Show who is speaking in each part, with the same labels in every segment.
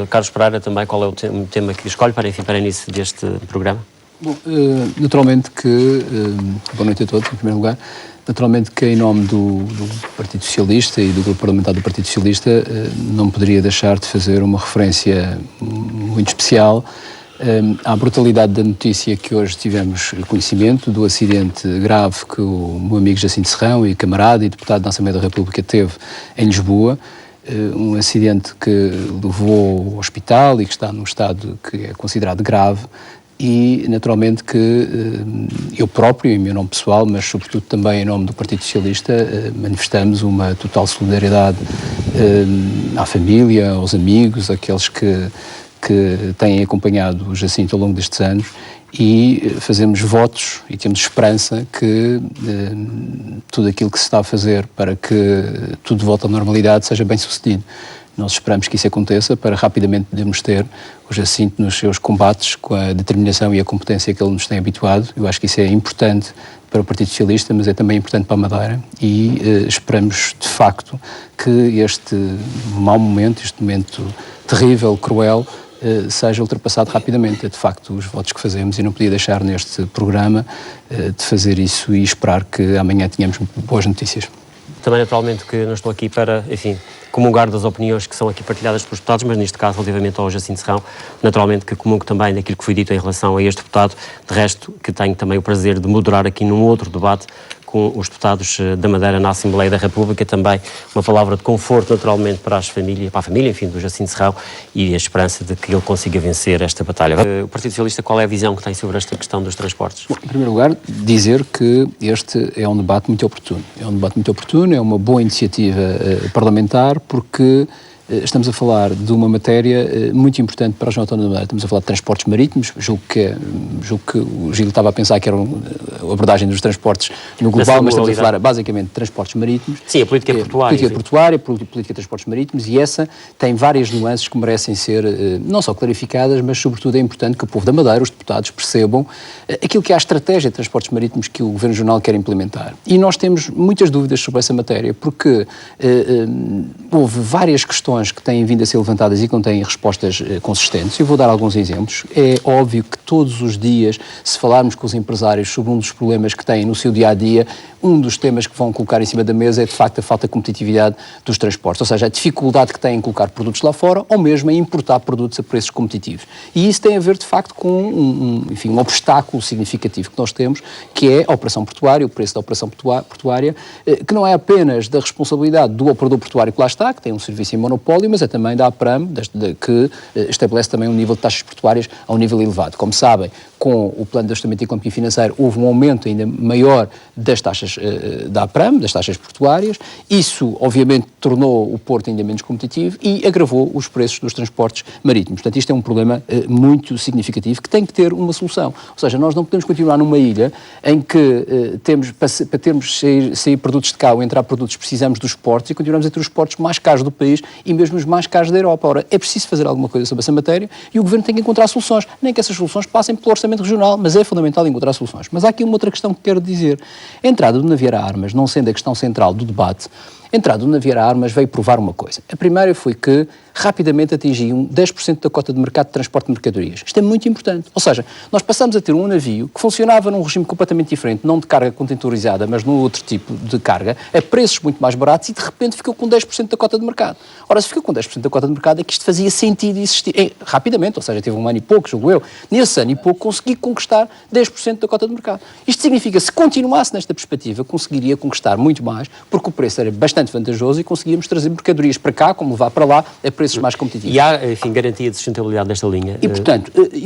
Speaker 1: Carlos Pereira, também, qual é o tema que escolhe para início deste programa?
Speaker 2: Bom, naturalmente que, boa noite a todos, em primeiro lugar, naturalmente que em nome do Partido Socialista e do Grupo Parlamentar do Partido Socialista não poderia deixar de fazer uma referência muito especial à brutalidade da notícia que hoje tivemos conhecimento, do acidente grave que o meu amigo Jacinto Serrão e camarada e deputado da Assembleia da República teve em Lisboa. Um acidente que levou ao hospital e que está num estado que é considerado grave e, naturalmente, que eu próprio, em meu nome pessoal, mas sobretudo também em nome do Partido Socialista, manifestamos uma total solidariedade à família, aos amigos, àqueles que têm acompanhado o Jacinto ao longo destes anos e fazemos votos e temos esperança que tudo aquilo que se está a fazer para que tudo volte à normalidade seja bem sucedido. Nós esperamos que isso aconteça para rapidamente podermos ter o Jacinto nos seus combates com a determinação e a competência que ele nos tem habituado. Eu acho que isso é importante para o Partido Socialista, mas é também importante para a Madeira e esperamos de facto que este mau momento, este momento terrível, cruel, seja ultrapassado rapidamente. É de facto os votos que fazemos e não podia deixar neste programa de fazer isso e esperar que amanhã tenhamos boas notícias.
Speaker 1: Também naturalmente que não estou aqui para, enfim, comungar das opiniões que são aqui partilhadas pelos deputados, mas neste caso relativamente ao Jacinto Serrão, naturalmente que comungo também daquilo que foi dito em relação a este deputado, de resto que tenho também o prazer de moderar aqui num outro debate com os deputados da Madeira na Assembleia da República, também uma palavra de conforto naturalmente para a família, enfim, do Jacinto Serrão e a esperança de que ele consiga vencer esta batalha. O Partido Socialista, qual é a visão que tem sobre esta questão dos transportes?
Speaker 2: Bom, em primeiro lugar, dizer que este é um debate muito oportuno. É uma boa iniciativa parlamentar porque estamos a falar de uma matéria muito importante para a região autónoma da Madeira. Estamos a falar de transportes marítimos, julgo que o Gil estava a pensar que era a abordagem dos transportes no global, mas estamos a falar basicamente de transportes marítimos.
Speaker 1: Sim, a política portuária.
Speaker 2: Política de transportes marítimos, e essa tem várias nuances que merecem ser não só clarificadas, mas sobretudo é importante que o povo da Madeira, os deputados, percebam aquilo que é a estratégia de transportes marítimos que o Governo Regional quer implementar. E nós temos muitas dúvidas sobre essa matéria, porque houve várias questões que têm vindo a ser levantadas e que não têm respostas consistentes. Eu vou dar alguns exemplos. É óbvio que todos os dias, se falarmos com os empresários sobre um dos problemas que têm no seu dia-a-dia, um dos temas que vão colocar em cima da mesa é, de facto, a falta de competitividade dos transportes, ou seja, a dificuldade que têm em colocar produtos lá fora ou mesmo em importar produtos a preços competitivos. E isso tem a ver, de facto, com um obstáculo significativo que nós temos, que é a operação portuária, o preço da operação portuária, que não é apenas da responsabilidade do operador portuário que lá está, que tem um serviço em monopólio, mas é também da APRAM, que estabelece também um nível de taxas portuárias a um nível elevado. Como sabem, com o Plano de Ajustamento Económico e Financeiro houve um aumento ainda maior das taxas da APRAM, das taxas portuárias. Isso, obviamente, tornou o Porto ainda menos competitivo e agravou os preços dos transportes marítimos. Portanto, isto é um problema muito significativo que tem que ter uma solução. Ou seja, nós não podemos continuar numa ilha em que para termos sair produtos de cá ou entrar produtos, precisamos dos portos e continuamos a ter os portos mais caros do país e mesmo os mais caros da Europa. Ora, é preciso fazer alguma coisa sobre essa matéria e o Governo tem que encontrar soluções. Nem que essas soluções passem pelo orçamento regional, mas é fundamental encontrar soluções. Mas há aqui uma outra questão que quero dizer. A entrada do navio a armas, não sendo a questão central do debate, a entrada do navio a armas veio provar uma coisa. A primeira foi que rapidamente atingiam 10% da cota de mercado de transporte de mercadorias. Isto é muito importante. Ou seja, nós passamos a ter um navio que funcionava num regime completamente diferente, não de carga contentorizada, mas num outro tipo de carga, a preços muito mais baratos e de repente ficou com 10% da cota de mercado. Ora, se ficou com 10% da cota de mercado é que isto fazia sentido existir rapidamente, ou seja, teve um ano e pouco, julgo eu, nesse ano e pouco consegui conquistar 10% da cota de mercado. Isto significa, se continuasse nesta perspectiva, conseguiria conquistar muito mais, porque o preço era bastante vantajoso e conseguíamos trazer mercadorias para cá, como levar para lá, a preços mais competitivos.
Speaker 1: E há, enfim, garantia de sustentabilidade nesta linha?
Speaker 2: E,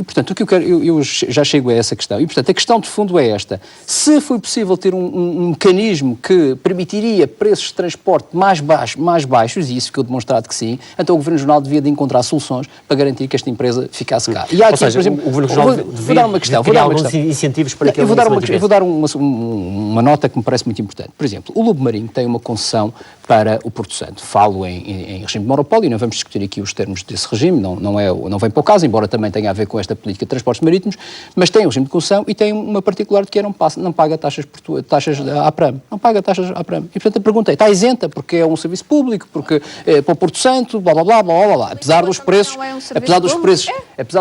Speaker 2: portanto, o que eu quero, eu já chego a essa questão. E, portanto, a questão de fundo é esta. Se foi possível ter um mecanismo que permitiria preços de transporte mais baixos, e isso ficou demonstrado que sim, então o Governo Regional devia de encontrar soluções para garantir que esta empresa ficasse cá. E há aqui, por exemplo,
Speaker 1: o Governo Regional
Speaker 2: vou dar uma questão.
Speaker 1: Vou dar alguns incentivos para que
Speaker 2: eu vou dar uma nota que me parece muito importante. Por exemplo, o Lobo Marinho tem uma concessão para o Porto Santo. Falo em regime de monopólio, não vamos discutir aqui os termos desse regime, não vem para o caso, embora também tenha a ver com esta política de transportes marítimos, mas tem um regime de concessão e tem uma particular de que não paga taxas à Pram. Não paga taxas à Pram. E, portanto, a pergunta é, está isenta porque é um serviço público, porque é para o Porto Santo, blá, blá, blá, blá, blá, blá. Apesar dos preços, apesar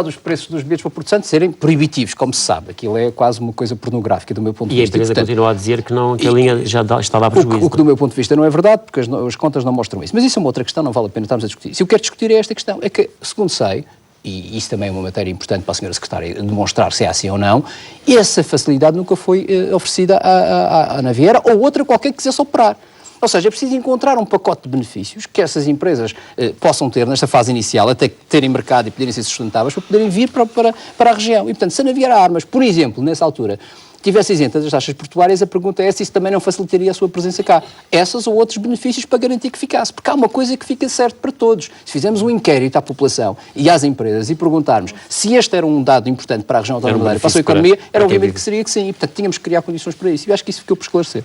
Speaker 2: dos preços dos bilhetes para o Porto Santo serem proibitivos, como se sabe. Aquilo é quase uma coisa pornográfica do meu ponto de vista.
Speaker 1: E a empresa continua a dizer que a linha já está a dar prejuízo.
Speaker 2: O que do meu ponto de vista não é verdade, porque as contas não mostram isso. Mas isso é uma outra questão, não vale a pena estarmos a discutir. Se eu quero discutir é esta questão, é que, segundo sei, e isso também é uma matéria importante para a senhora Secretária demonstrar se é assim ou não, essa facilidade nunca foi oferecida à Naviera ou outra qualquer que quisesse operar. Ou seja, é preciso encontrar um pacote de benefícios que essas empresas possam ter nesta fase inicial, até terem mercado e poderem ser sustentáveis, para poderem vir para a região. E, portanto, se a Naviera Armas, por exemplo, nessa altura, tivesse isenta das taxas portuárias, a pergunta é se isso também não facilitaria a sua presença cá. Essas ou outros benefícios para garantir que ficasse. Porque há uma coisa que fica certo para todos. Se fizermos um inquérito à população e às empresas e perguntarmos se este era um dado importante para a região autónoma da Madeira, para a sua economia, era obviamente que seria que sim. E, portanto, tínhamos que criar condições para isso. E eu acho que isso ficou por esclarecer.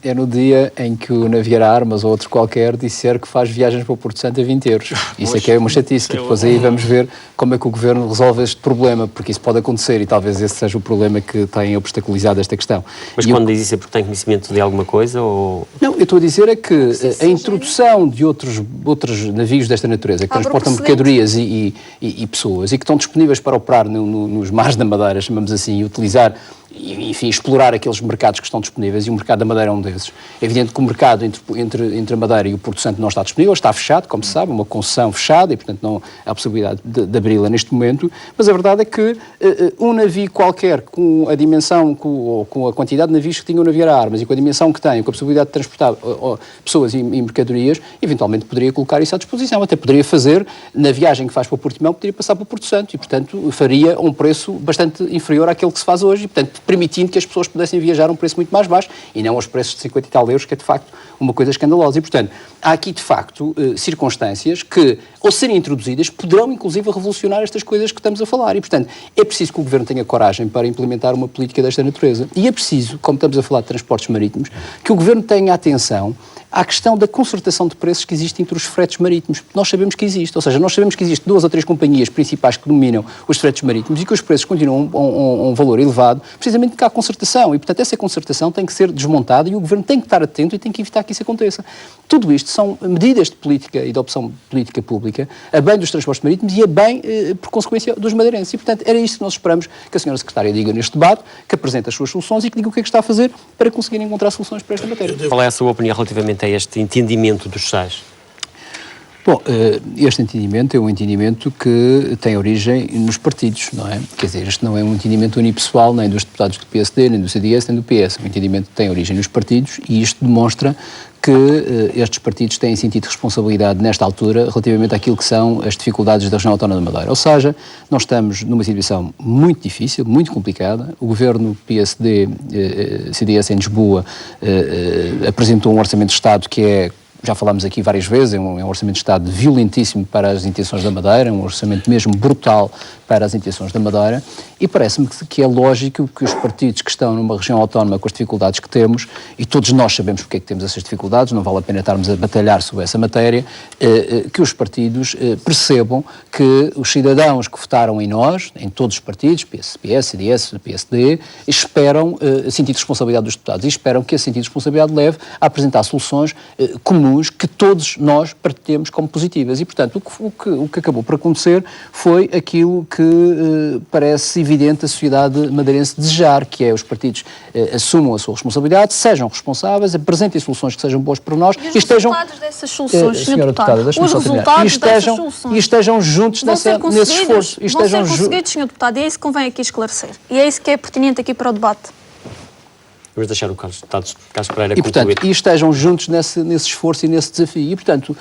Speaker 2: É no dia em que o Naviera Armas ou outro qualquer disser que faz viagens para o Porto Santo a 20 euros. Isso é que é uma chatice, que depois aí vamos ver como é que o Governo resolve este problema, porque isso pode acontecer e talvez esse seja o problema que tem obstaculizado esta questão.
Speaker 1: Mas quando diz isso é porque tem conhecimento de alguma coisa ou...
Speaker 2: Não, eu estou a dizer é que a introdução de outros navios desta natureza que transportam mercadorias e pessoas e que estão disponíveis para operar nos mares da Madeira, chamamos assim, e utilizar, enfim, explorar aqueles mercados que estão disponíveis, e o mercado da Madeira é um desses. É evidente que o mercado entre a Madeira e o Porto Santo não está disponível, está fechado, como se sabe, uma concessão fechada, e portanto não há a possibilidade de abri-la neste momento, mas a verdade é que um navio qualquer com a dimensão, com a quantidade de navios que tinha o Naviera Armas e com a dimensão que tem, com a possibilidade de transportar pessoas e mercadorias, eventualmente poderia colocar isso à disposição, até poderia fazer, na viagem que faz para o Portimão, poderia passar para o Porto Santo e, portanto, faria um preço bastante inferior àquele que se faz hoje e, portanto, permitindo que as pessoas pudessem viajar a um preço muito mais baixo e não aos preços de 50 e tal euros, que é de facto uma coisa escandalosa. E, portanto, há aqui de facto circunstâncias que, ao serem introduzidas, poderão inclusive revolucionar estas coisas que estamos a falar. E, portanto, é preciso que o Governo tenha coragem para implementar uma política desta natureza. E é preciso, como estamos a falar de transportes marítimos, que o Governo tenha atenção à questão da concertação de preços que existe entre os fretes marítimos. Nós sabemos que existe, ou seja, nós sabemos que existem 2 ou 3 companhias principais que dominam os fretes marítimos e que os preços continuam a um valor elevado, precisamente porque há concertação. E, portanto, essa concertação tem que ser desmontada e o Governo tem que estar atento e tem que evitar que isso aconteça. Tudo isto são medidas de política e de opção de política pública a bem dos transportes marítimos e a bem, por consequência, dos madeirenses. E, portanto, era isto que nós esperamos que a Sra. Secretária diga neste debate, que apresente as suas soluções e que diga o que é que está a fazer para conseguir encontrar soluções para esta matéria.
Speaker 1: Qual é a sua opinião relativamente a este entendimento dos SAIs?
Speaker 2: Bom, este entendimento é um entendimento que tem origem nos partidos, não é? Quer dizer, este não é um entendimento unipessoal nem dos deputados do PSD, nem do CDS, nem do PS. O entendimento tem origem nos partidos e isto demonstra que estes partidos têm sentido responsabilidade nesta altura relativamente àquilo que são as dificuldades da região autónoma da Madeira. Ou seja, nós estamos numa situação muito difícil, muito complicada. O governo PSD, CDS em Lisboa, apresentou um orçamento de Estado que é, já falámos aqui várias vezes, é um orçamento de Estado violentíssimo para as intenções da Madeira, um orçamento mesmo brutal para as intenções da Madeira, e parece-me que é lógico que os partidos que estão numa região autónoma com as dificuldades que temos, e todos nós sabemos porque é que temos essas dificuldades, não vale a pena estarmos a batalhar sobre essa matéria, que os partidos percebam que os cidadãos que votaram em nós, em todos os partidos, PS, CDS, PSD, esperam sentido de responsabilidade dos deputados e esperam que esse sentido de responsabilidade leve a apresentar soluções comuns que todos nós partilhamos como positivas. E, portanto, o que acabou por acontecer foi aquilo que parece evidente a sociedade madeirense desejar, que é os partidos assumam a sua responsabilidade, sejam responsáveis, apresentem soluções que sejam boas para nós
Speaker 3: e estejam... os resultados dessas soluções,
Speaker 2: senhora deputada,
Speaker 3: os resultados dessas soluções
Speaker 2: e estejam juntos nesse esforço.
Speaker 3: Vão ser conseguidos, senhor deputado, e é isso que convém aqui esclarecer. E é isso que é pertinente aqui para o debate.
Speaker 1: Vamos deixar o Carlos Pereira
Speaker 2: concluir. E, portanto, estejam juntos nesse esforço e nesse desafio. E, portanto,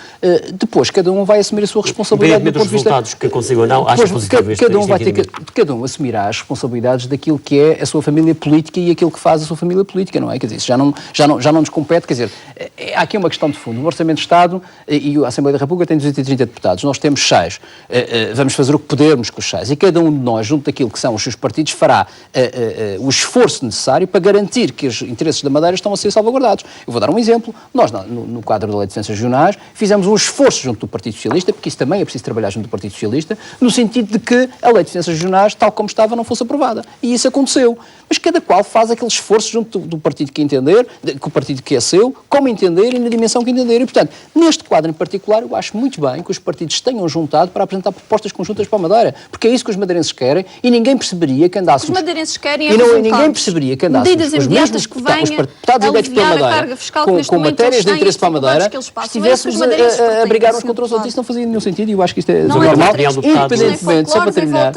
Speaker 2: depois cada um vai assumir a sua responsabilidade do ponto de vista...
Speaker 1: resultados que consigam ou não, acho positivo
Speaker 2: cada um assumirá as responsabilidades daquilo que é a sua família política e aquilo que faz a sua família política, não é? Quer dizer, isso já não nos compete, quer dizer, há aqui uma questão de fundo. O Orçamento de Estado e a Assembleia da República tem 230 deputados, nós temos 6. Vamos fazer o que pudermos com os 6. E cada um de nós, junto daquilo que são os seus partidos, fará o esforço necessário para garantir que que os interesses da Madeira estão a ser salvaguardados. Eu vou dar um exemplo. Nós, no quadro da Lei de Defensas Regionais, fizemos um esforço junto do Partido Socialista, porque isso também é preciso trabalhar junto do Partido Socialista, no sentido de que a Lei de Defensas Regionais, tal como estava, não fosse aprovada. E isso aconteceu. Mas cada qual faz aquele esforço junto do partido que entender, com o partido que é seu, como entender e na dimensão que entender. E, portanto, neste quadro em particular, eu acho muito bem que os partidos tenham juntado para apresentar propostas conjuntas para a Madeira, porque é isso que os madeirenses querem e ninguém perceberia que andássemos...
Speaker 3: Os madeirenses querem
Speaker 2: e ninguém perceberia que andássemos
Speaker 3: medidas
Speaker 2: os mesmos deputados eleitos para a Madeira, com matérias de interesse para a Madeira, estivéssemos a brigar uns contra os outros. Isso não fazia nenhum sentido e eu acho que isto é normal, independentemente, só para terminar,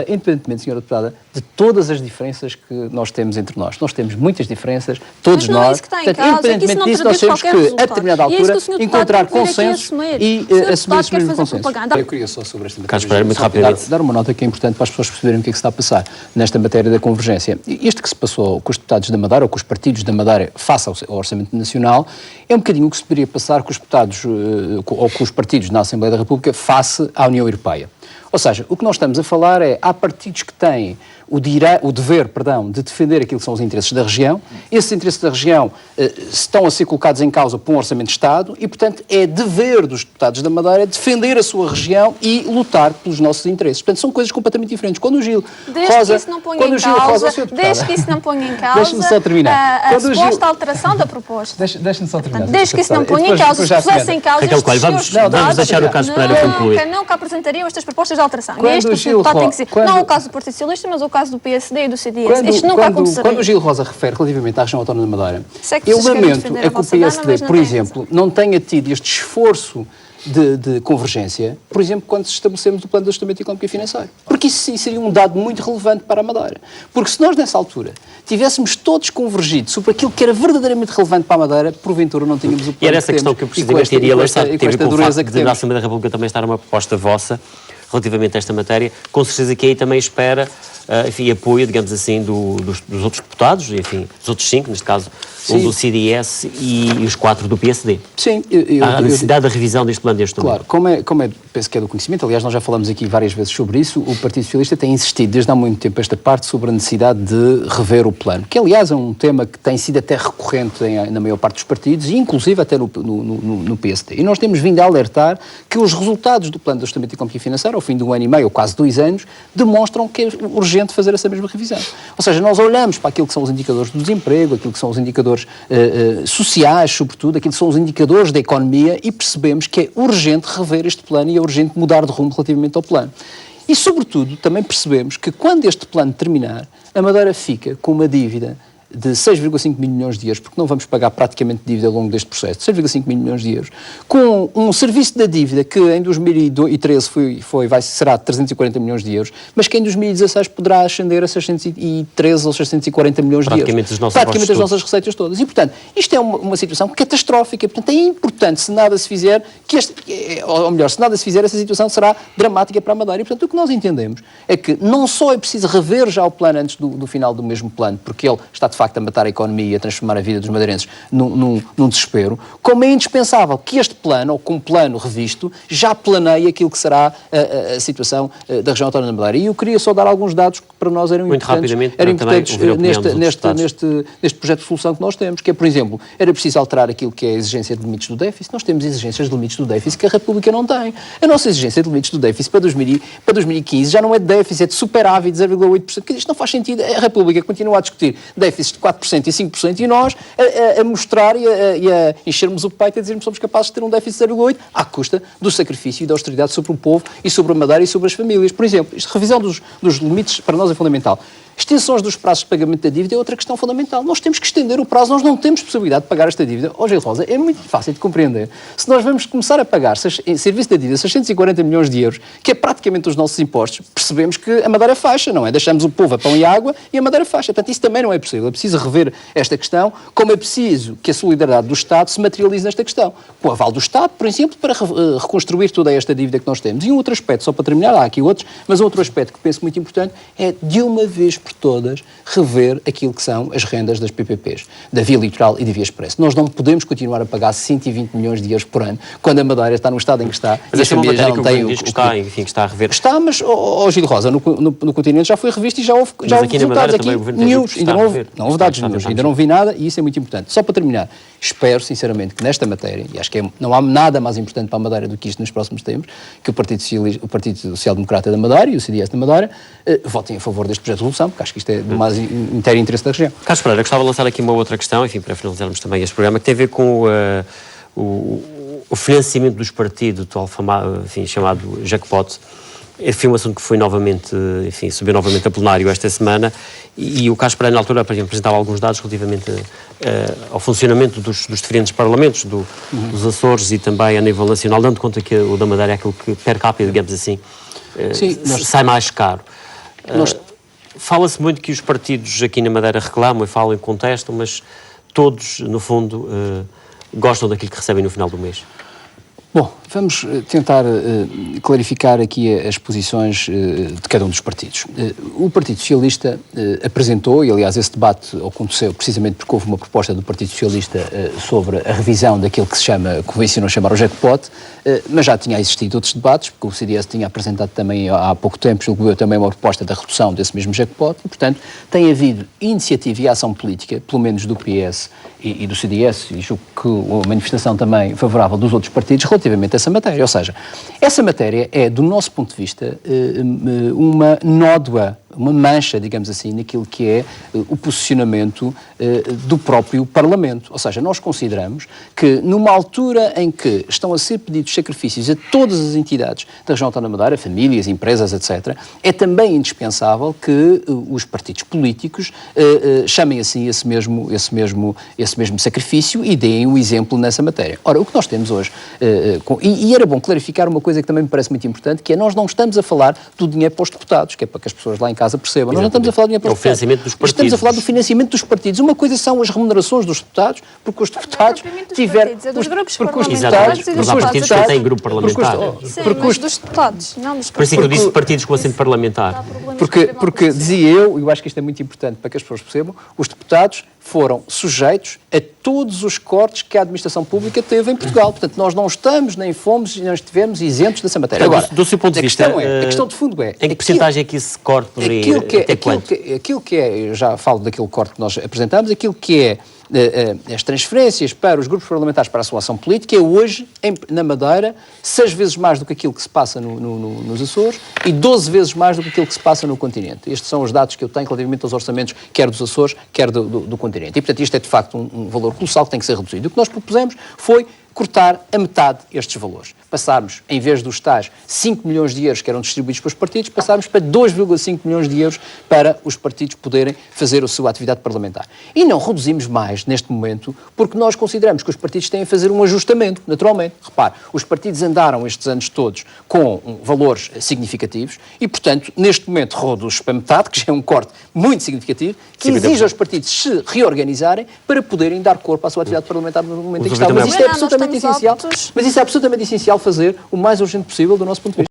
Speaker 2: independentemente, senhora deputada, de todas as diferenças que nós temos entre nós. Nós temos muitas diferenças, todos nós.
Speaker 3: Mas não é isso que está em causa, é que isso não traduz qualquer resultado.
Speaker 2: A determinada altura, encontrar consensos e assumir esse mesmo consenso.
Speaker 3: Propaganda.
Speaker 2: Eu queria só sobre esta matéria.
Speaker 1: Carlos Pereira, muito rapidamente.
Speaker 2: Dar uma nota que é importante para as pessoas perceberem o que é que se está a passar nesta matéria da convergência. Isto que se passou com os deputados da Madeira, ou com os partidos da Madeira, face ao Orçamento Nacional, é um bocadinho o que se poderia passar com os deputados, ou com os partidos na Assembleia da República, face à União Europeia. Ou seja, o que nós estamos a falar é, há partidos que têm o dever de defender aquilo que são os interesses da região. Esses interesses da região estão a ser colocados em causa por um Orçamento de Estado e, portanto, é dever dos deputados da Madeira defender a sua região e lutar pelos nossos interesses. Portanto, são coisas completamente diferentes. Quando o Gil Rosa...
Speaker 3: Desde que isso não ponha em causa,
Speaker 2: deixe-me só terminar.
Speaker 3: A suposta alteração da proposta.
Speaker 2: Deixe-me só terminar.
Speaker 3: Desde que isso não ponha em causa, se pusesse em causa...
Speaker 1: Raquel Coelho, vamos deixar o Carlos Pereira concluir.
Speaker 3: Nunca apresentariam estas propostas de alteração. E este deputado tem que ser. Não o caso do Partido Socialista, mas o caso do PSD e do CDS. Isto nunca aconteceria.
Speaker 2: Quando o Gil Rosa refere relativamente à região autónoma da Madeira, eu lamento é que o PSD, por exemplo, não tenha tido este esforço de convergência, por exemplo, quando estabelecemos o plano de ajustamento económico e financeiro. Porque isso sim seria um dado muito relevante para a Madeira. Porque se nós, nessa altura, tivéssemos todos convergidos sobre aquilo que era verdadeiramente relevante para a Madeira, porventura não tínhamos o plano.
Speaker 1: E era essa questão que eu precisamente iria lançar, que teve com o facto de na Assembleia da República também estar uma proposta vossa relativamente a esta matéria, com certeza que aí também espera, enfim, apoio, digamos assim, dos outros deputados, enfim, dos outros 5, neste caso, um do CDS e os 4 do PSD.
Speaker 2: Sim.
Speaker 1: A necessidade da revisão deste plano de ajustamento.
Speaker 2: Claro, penso que é do conhecimento, aliás, nós já falamos aqui várias vezes sobre isso, o Partido Socialista tem insistido desde há muito tempo esta parte sobre a necessidade de rever o plano, que aliás é um tema que tem sido até recorrente na maior parte dos partidos, e inclusive até no PSD. E nós temos vindo a alertar que os resultados do plano de ajustamento económico e financeiro, ao fim de um ano e meio, ou quase 2 anos, demonstram que é urgente fazer essa mesma revisão. Ou seja, nós olhamos para aquilo que são os indicadores do desemprego, aquilo que são os indicadores sociais, sobretudo, aquilo que são os indicadores da economia, e percebemos que é urgente rever este plano e é urgente mudar de rumo relativamente ao plano. E, sobretudo, também percebemos que quando este plano terminar, a Madeira fica com uma dívida de 6,5 mil milhões de euros, porque não vamos pagar praticamente dívida ao longo deste processo, 6,5 mil milhões de euros, com um serviço da dívida que em 2013 será de 340 milhões de euros, mas que em 2016 poderá ascender a 613 ou 640 milhões de euros. Praticamente as nossas receitas todas. E, portanto, isto é uma situação catastrófica. Portanto, é importante, se nada se fizer, se nada se fizer, essa situação será dramática para a Madeira. E, portanto, o que nós entendemos é que não só é preciso rever já o plano antes do final do mesmo plano, porque ele está de facto a matar a economia e a transformar a vida dos madeirenses num desespero, como é indispensável que este plano, ou com um plano revisto, já planeie aquilo que será a situação da região autónoma da Madeira. E eu queria só dar alguns dados que para nós eram importantes neste projeto de solução que nós temos, que é, por exemplo, era preciso alterar aquilo que é a exigência de limites do déficit. Nós temos exigências de limites do déficit que a República não tem. A nossa exigência de limites do déficit para 2015 já não é de déficit, é de superávit de 0,8%, porque isto não faz sentido. A República continua a discutir déficits de 4% e 5% e nós a mostrar e a enchermos o peito a dizermos que somos capazes de ter um déficit de 0,8% à custa do sacrifício e da austeridade sobre o povo e sobre a Madeira e sobre as famílias. Por exemplo, a revisão dos limites para nós é fundamental. Extensões dos prazos de pagamento da dívida é outra questão fundamental. Nós temos que estender o prazo, nós não temos possibilidade de pagar esta dívida. Gil Rosa, é muito fácil de compreender. Se nós vamos começar a pagar em serviço da dívida 640 milhões de euros, que é praticamente os nossos impostos, percebemos que a Madeira fecha, não é? Deixamos o povo a pão e água e a Madeira fecha. Portanto, isso também não é possível. É preciso rever esta questão, como é preciso que a solidariedade do Estado se materialize nesta questão. Com o aval do Estado, por exemplo, para reconstruir toda esta dívida que nós temos. E um outro aspecto, só para terminar, há aqui outros, mas outro aspecto que penso muito importante é, de uma vez por todas, rever aquilo que são as rendas das PPPs, da Via Litoral e da Via Expresso. Nós não podemos continuar a pagar 120 milhões de euros por ano, quando a Madeira está no estado em que está,
Speaker 1: mas
Speaker 2: e as famílias já não têm o
Speaker 1: que está, enfim, que está a rever.
Speaker 2: Está, mas, Gil Rosa, no continente já foi revisto e já houve resultados aqui, não houve dados nenhums, ainda não vi nada e isso é muito importante. Só para terminar, espero sinceramente que nesta matéria, e acho que não há nada mais importante para a Madeira do que isto nos próximos tempos, que o Partido Social Democrata da Madeira e o CDS da Madeira votem a favor deste projeto de resolução, porque acho que isto é do mais inteiro interesse da região.
Speaker 1: Carlos Pereira, gostava de lançar aqui uma outra questão, enfim, para finalizarmos também este programa, que tem a ver com o financiamento dos partidos, o tal chamado jackpot. Foi um assunto que foi novamente, enfim, subiu novamente a plenário esta semana e o Carlos Pereira, na altura, por exemplo, apresentava alguns dados relativamente ao funcionamento dos diferentes parlamentos, dos Açores e também a nível nacional, dando conta que o da Madeira é aquilo que, per capita, digamos assim, sai mais caro. Fala-se muito que os partidos aqui na Madeira reclamam e falam e contestam, mas todos, no fundo, gostam daquilo que recebem no final do mês.
Speaker 2: Bom, vamos tentar clarificar aqui as posições de cada um dos partidos. O Partido Socialista apresentou, e aliás esse debate aconteceu precisamente porque houve uma proposta do Partido Socialista sobre a revisão daquilo que se chama, que convencionou chamar o jackpot, mas já tinha existido outros debates, porque o CDS tinha apresentado também há pouco tempo, julgo eu, também uma proposta da redução desse mesmo jackpot, e portanto tem havido iniciativa e ação política, pelo menos do PS e do CDS, e julgo que a manifestação também favorável dos outros partidos, relativamente a essa matéria. Ou seja, essa matéria é, do nosso ponto de vista, uma nódoa, uma mancha, digamos assim, naquilo que é o posicionamento do próprio Parlamento. Ou seja, nós consideramos que numa altura em que estão a ser pedidos sacrifícios a todas as entidades da região autónoma da Madeira, famílias, empresas, etc., é também indispensável que os partidos políticos chamem assim esse mesmo sacrifício e deem um exemplo nessa matéria. Ora, o que nós temos hoje, e era bom clarificar uma coisa que também me parece muito importante, que é nós não estamos a falar do dinheiro para os deputados, que é para que as pessoas lá em casa percebam. Nós não estamos a falar do dinheiro para os deputados.
Speaker 1: Financiamento dos partidos.
Speaker 2: Estamos a falar do financiamento dos partidos. Uma coisa são as remunerações dos deputados, porque os deputados tiveram...
Speaker 3: dos grupos parlamentares.
Speaker 1: Mas há partidos que não têm grupo parlamentar.
Speaker 3: Sim, mas dos deputados, não dos partidos.
Speaker 1: Por isso é que eu disse partidos com assento parlamentar.
Speaker 2: Porque dizia eu, e eu acho que isto é muito importante para que as pessoas percebam, os deputados foram sujeitos a todos os cortes que a administração pública teve em Portugal. Portanto, nós não estamos, nem fomos, nem estivemos isentos dessa matéria.
Speaker 1: Agora, do seu ponto de vista,
Speaker 2: a questão de fundo é...
Speaker 1: Em que porcentagem é que esse corte poderia ir?
Speaker 2: Aquilo que é, eu já falo daquele corte que nós apresentamos, aquilo que é as transferências para os grupos parlamentares para a sua ação política é hoje, na Madeira, 6 vezes mais do que aquilo que se passa nos Açores e 12 vezes mais do que aquilo que se passa no continente. Estes são os dados que eu tenho relativamente aos orçamentos, quer dos Açores, quer do continente. E, portanto, isto é, de facto, um valor colossal que tem que ser reduzido. O que nós propusemos foi cortar a metade estes valores. Passarmos, em vez dos tais 5 milhões de euros que eram distribuídos para os partidos, passarmos para 2,5 milhões de euros para os partidos poderem fazer a sua atividade parlamentar. E não reduzimos mais neste momento, porque nós consideramos que os partidos têm a fazer um ajustamento, naturalmente. Repare, os partidos andaram estes anos todos com valores significativos e, portanto, neste momento reduz para metade, que já é um corte muito significativo, que exige aos partidos se reorganizarem para poderem dar corpo à sua atividade parlamentar no momento em que estão. Mas isto é absolutamente essencial. Mas isso é absolutamente essencial fazer o mais urgente possível do nosso ponto de vista.